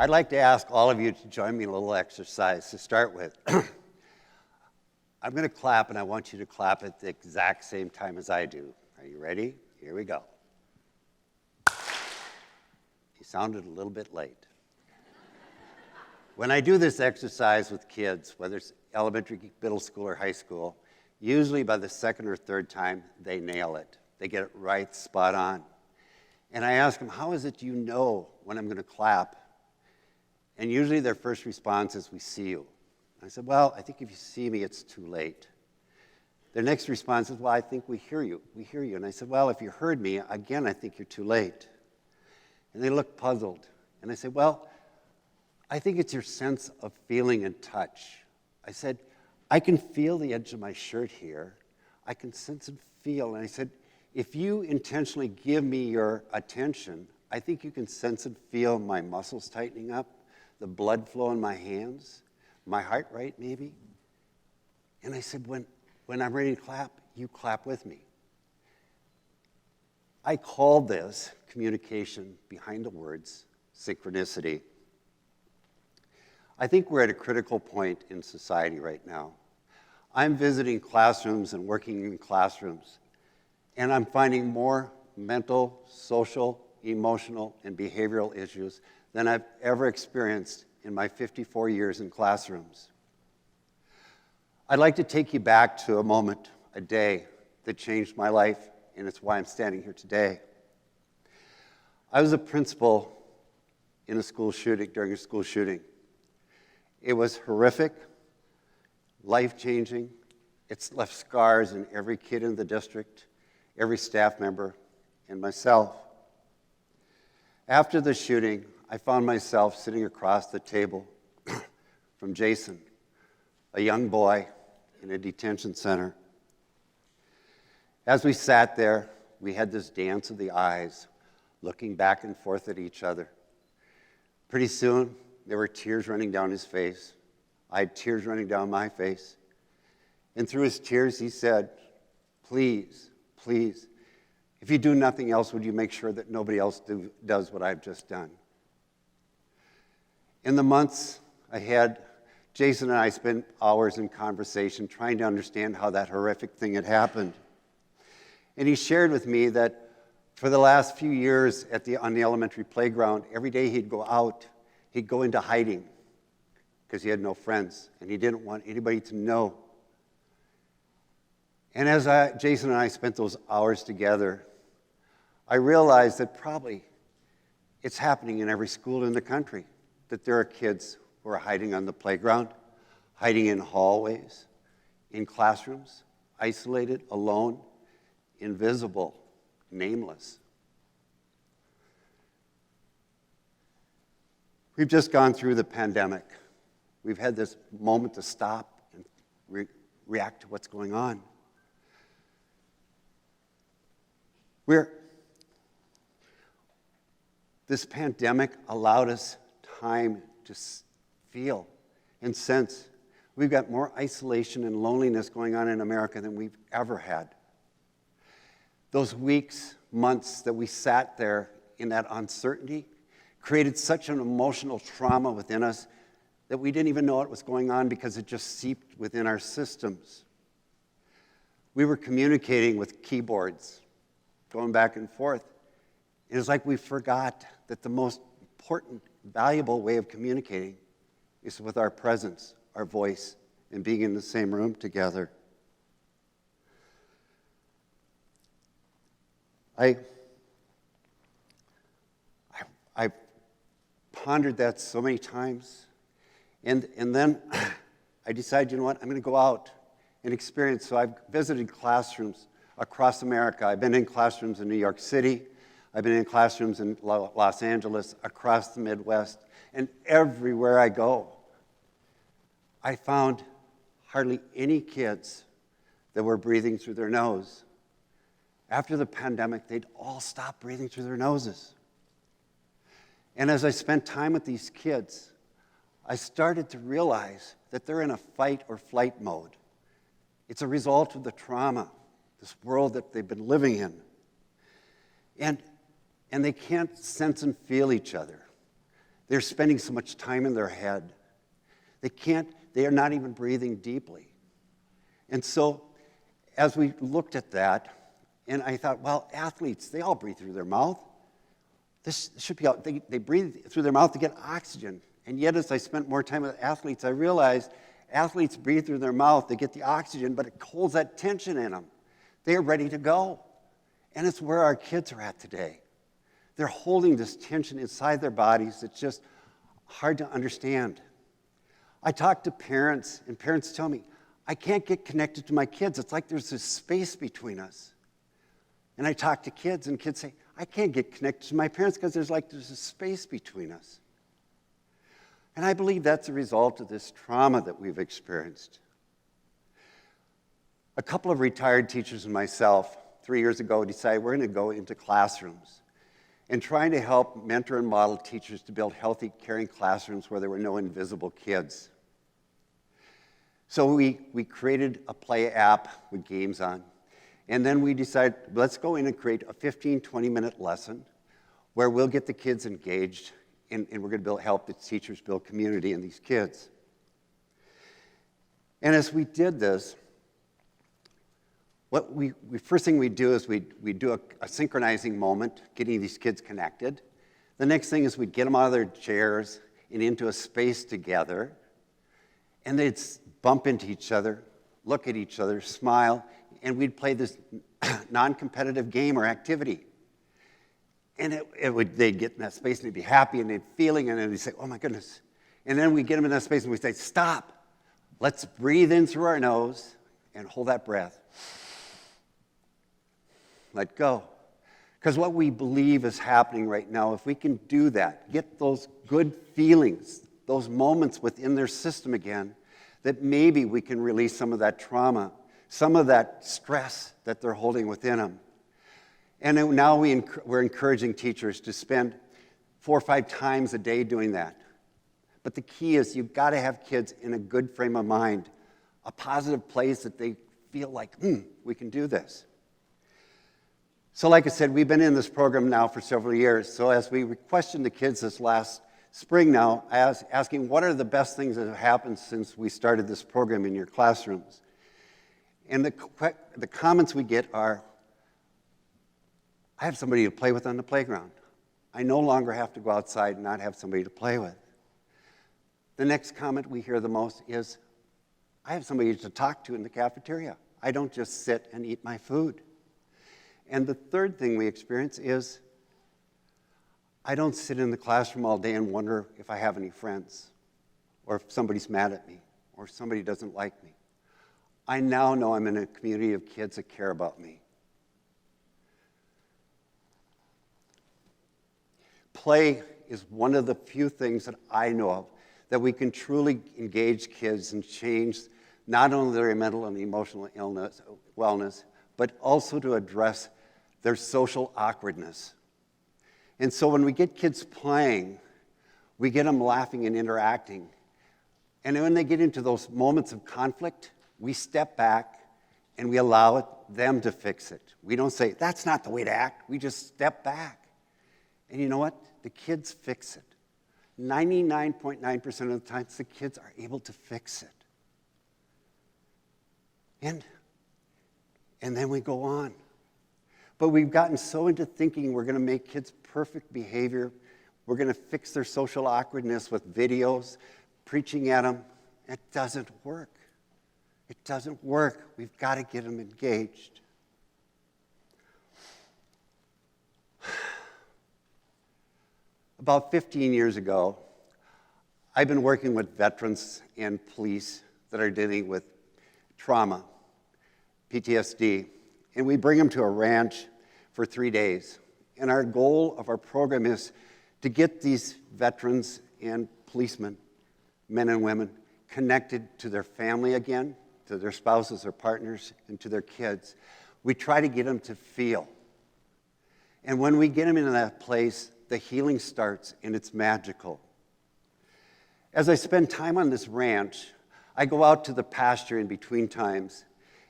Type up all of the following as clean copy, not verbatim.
I'd like to ask all of you to join me in a little exercise to start with. I'm going to clap, and I want you to clap at the exact same time as I do. Are you ready? Here we go. You sounded a little bit late. When I do this exercise with kids, whether it's elementary, middle school, or high school, usually by the second or third time, they nail it. They get it right, spot on. And I ask them, how is it you know when I'm going to clap? And usually their first response is, we see you. I said, well, I think if you see me, it's too late. Their next response is, well, I think we hear you. We hear you. And I said, well, if you heard me, again, I think you're too late. And they look puzzled. And I said, well, I think it's your sense of feeling and touch. I said, I can feel the edge of my shirt here. I can sense and feel. And I said, if you intentionally give me your attention, I think you can sense and feel my muscles tightening up, the blood flow in my hands, my heart rate maybe. And I said, when I'm ready to clap, you clap with me. I called this communication behind the words synchronicity. I think we're at a critical point in society right now. I'm visiting classrooms and working in classrooms, and I'm finding more mental, social, emotional, and behavioral issues than I've ever experienced in my 54 years in classrooms. I'd like to take you back to a moment, a day that changed my life, and it's why I'm standing here today. I was a principal in a school shooting, during a school shooting. It was horrific, life-changing. It's left scars in every kid in the district, every staff member, and myself. After the shooting, I found myself sitting across the table from Jason, a young boy in a detention center. As we sat there, we had this dance of the eyes, looking back and forth at each other. Pretty soon, there were tears running down his face. I had tears running down my face. And through his tears, he said, please, please, if you do nothing else, would you make sure that nobody else does what I've just done? In the months ahead, Jason and I spent hours in conversation trying to understand how that horrific thing had happened. And he shared with me that for the last few years on the elementary playground, every day he'd go out, he'd go into hiding because he had no friends, and he didn't want anybody to know. And as Jason and I spent those hours together, I realized that probably it's happening in every school in the country, that there are kids who are hiding on the playground, hiding in hallways, in classrooms, isolated, alone, invisible, nameless. We've just gone through the pandemic. We've had this moment to stop and react to what's going on. This pandemic allowed us time to feel and sense. We've got more isolation and loneliness going on in America than we've ever had. Those weeks, months that we sat there in that uncertainty created such an emotional trauma within us that we didn't even know what was going on because it just seeped within our systems. We were communicating with keyboards, going back and forth. It was like we forgot that the most important, valuable way of communicating is with our presence, our voice, and being in the same room together. I've pondered that so many times, and then I decided, you know what, I'm going to go out and experience. So I've visited classrooms across America. I've been in classrooms in New York City. I've been in classrooms in Los Angeles, across the Midwest, and everywhere I go, I found hardly any kids that were breathing through their nose. After the pandemic, they'd all stop breathing through their noses. And as I spent time with these kids, I started to realize that they're in a fight or flight mode. It's a result of the trauma, this world that they've been living in. And they can't sense and feel each other. They're spending so much time in their head. They are not even breathing deeply. And so as we looked at that, and I thought, well, athletes, they all breathe through their mouth. This should be out. They breathe through their mouth to get oxygen. And yet, as I spent more time with athletes, I realized athletes breathe through their mouth, they get the oxygen, but it holds that tension in them. They are ready to go. And it's where our kids are at today. They're holding this tension inside their bodies. It's just hard to understand. I talk to parents, and parents tell me, I can't get connected to my kids. It's like there's this space between us. And I talk to kids, and kids say, I can't get connected to my parents because there's a space between us. And I believe that's a result of this trauma that we've experienced. A couple of retired teachers and myself, 3 years ago, decided we're going to go into classrooms and trying to help mentor and model teachers to build healthy, caring classrooms where there were no invisible kids. So we created a play app with games on, and then we decided, let's go in and create a 15, 20-minute lesson where we'll get the kids engaged, and we're going to help the teachers build community in these kids. And as we did this, first thing we do is we do a synchronizing moment, getting these kids connected. The next thing is we'd get them out of their chairs and into a space together, and they'd bump into each other, look at each other, smile, and we'd play this non-competitive game or activity. And they'd get in that space and they'd be happy and they'd feeling, and then they'd say, oh my goodness. And then we'd get them in that space and we'd say, stop. Let's breathe in through our nose and hold that breath. Let go. Because what we believe is happening right now, if we can do that, get those good feelings, those moments within their system again, that maybe we can release some of that trauma, some of that stress that they're holding within them. And now we're encouraging teachers to spend 4 or 5 times a day doing that. But the key is you've got to have kids in a good frame of mind, a positive place that they feel like, we can do this. So like I said, we've been in this program now for several years. So as we questioned the kids this last spring now, I was asking, what are the best things that have happened since we started this program in your classrooms? And the comments we get are, I have somebody to play with on the playground. I no longer have to go outside and not have somebody to play with. The next comment we hear the most is, I have somebody to talk to in the cafeteria. I don't just sit and eat my food. And the third thing we experience is, I don't sit in the classroom all day and wonder if I have any friends, or if somebody's mad at me, or somebody doesn't like me. I now know I'm in a community of kids that care about me. Play is one of the few things that I know of that we can truly engage kids and change not only their mental and emotional wellness, but also to address their social awkwardness. And so when we get kids playing, we get them laughing and interacting. And when they get into those moments of conflict, we step back and we allow them to fix it. We don't say, that's not the way to act. We just step back. And you know what? The kids fix it. 99.9% of the times, the kids are able to fix it. And then we go on. But we've gotten so into thinking we're going to make kids perfect behavior. We're going to fix their social awkwardness with videos, preaching at them. It doesn't work. It doesn't work. We've got to get them engaged. About 15 years ago, I've been working with veterans and police that are dealing with trauma, PTSD, and we bring them to a ranch for 3 days. And our goal of our program is to get these veterans and policemen, men and women, connected to their family again, to their spouses or partners, and to their kids. We try to get them to feel. And when we get them into that place, the healing starts, and it's magical. As I spend time on this ranch, I go out to the pasture in between times,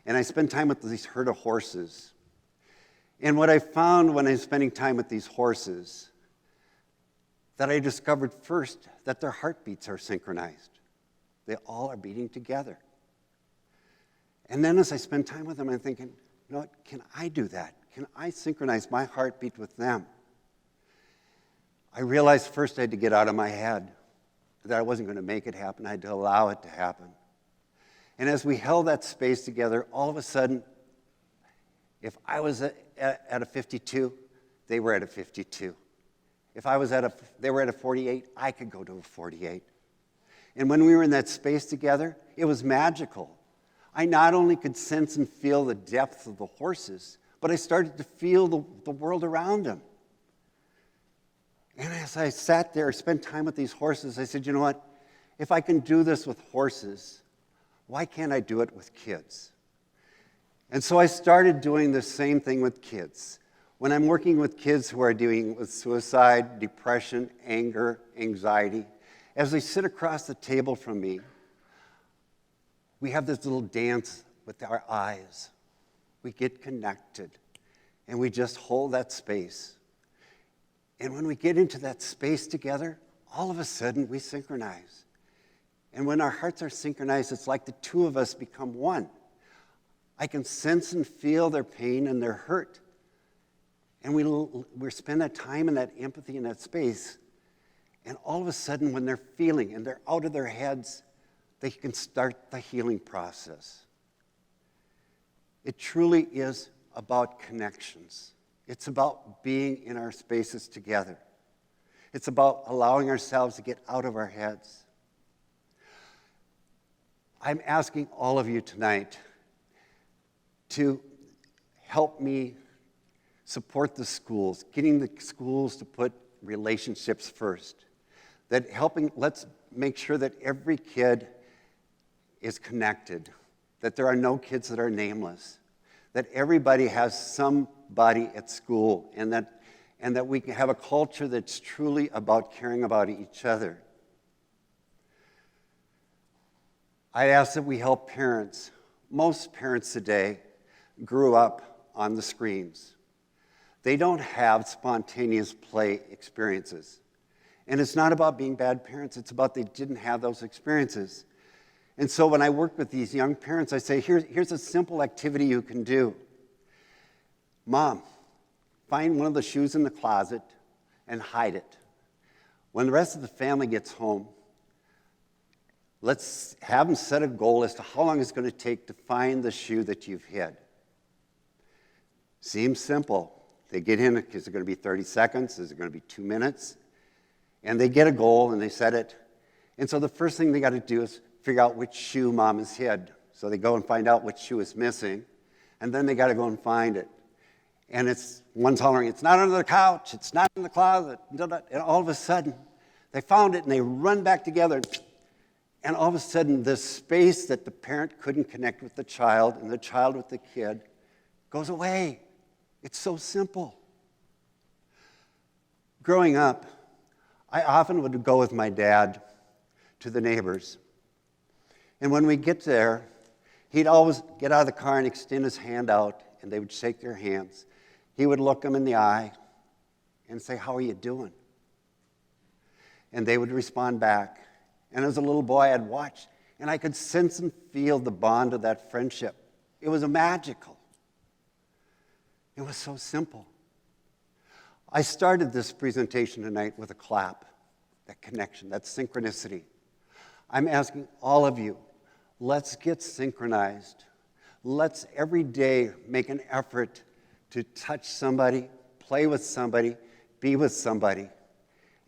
and I spend time with these herd of horses. And what I found when I was spending time with these horses, that I discovered first that their heartbeats are synchronized. They all are beating together. And then as I spend time with them, I'm thinking, you know what, can I do that? Can I synchronize my heartbeat with them? I realized first I had to get out of my head, that I wasn't going to make it happen. I had to allow it to happen. And as we held that space together, all of a sudden, if I was at a 52, they were at a 52. If they were at a 48, I could go to a 48. And when we were in that space together, it was magical. I not only could sense and feel the depth of the horses, but I started to feel the world around them. And as I sat there, spent time with these horses, I said, you know what? If I can do this with horses, why can't I do it with kids? And so I started doing the same thing with kids. When I'm working with kids who are dealing with suicide, depression, anger, anxiety, as they sit across the table from me, we have this little dance with our eyes. We get connected, and we just hold that space. And when we get into that space together, all of a sudden we synchronize. And when our hearts are synchronized, it's like the two of us become one. I can sense and feel their pain and their hurt. And we spend that time in that empathy in that space. And all of a sudden, when they're feeling and they're out of their heads, they can start the healing process. It truly is about connections. It's about being in our spaces together. It's about allowing ourselves to get out of our heads. I'm asking all of you tonight to help me support the schools, getting the schools to put relationships first. Let's make sure that every kid is connected, that there are no kids that are nameless, that everybody has somebody at school, and that we can have a culture that's truly about caring about each other. I ask that we help parents. Most parents today grew up on the screens. They don't have spontaneous play experiences. And it's not about being bad parents, it's about they didn't have those experiences. And so when I work with these young parents, I say, here's a simple activity you can do. Mom, find one of the shoes in the closet and hide it. When the rest of the family gets home, let's have them set a goal as to how long it's going to take to find the shoe that you've hid. Seems simple. They get in, is it going to be 30 seconds? Is it going to be 2 minutes? And they get a goal and they set it. And so the first thing they got to do is figure out which shoe mom has hid. So they go and find out which shoe is missing. And then they got to go and find it. And one's hollering, it's not under the couch, it's not in the closet. And all of a sudden, they found it and they run back together. And all of a sudden, the space that the parent couldn't connect with the child and the child with the kid goes away. It's so simple. Growing up, I often would go with my dad to the neighbors. And when we get there, he'd always get out of the car and extend his hand out, and they would shake their hands. He would look them in the eye and say, "How are you doing?" And they would respond back. And as a little boy, I'd watch, and I could sense and feel the bond of that friendship. It was magical. It was so simple. I started this presentation tonight with a clap, that connection, that synchronicity. I'm asking all of you, let's get synchronized. Let's every day make an effort to touch somebody, play with somebody, be with somebody.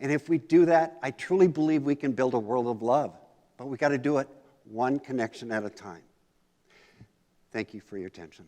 And if we do that, I truly believe we can build a world of love. But we got to do it one connection at a time. Thank you for your attention.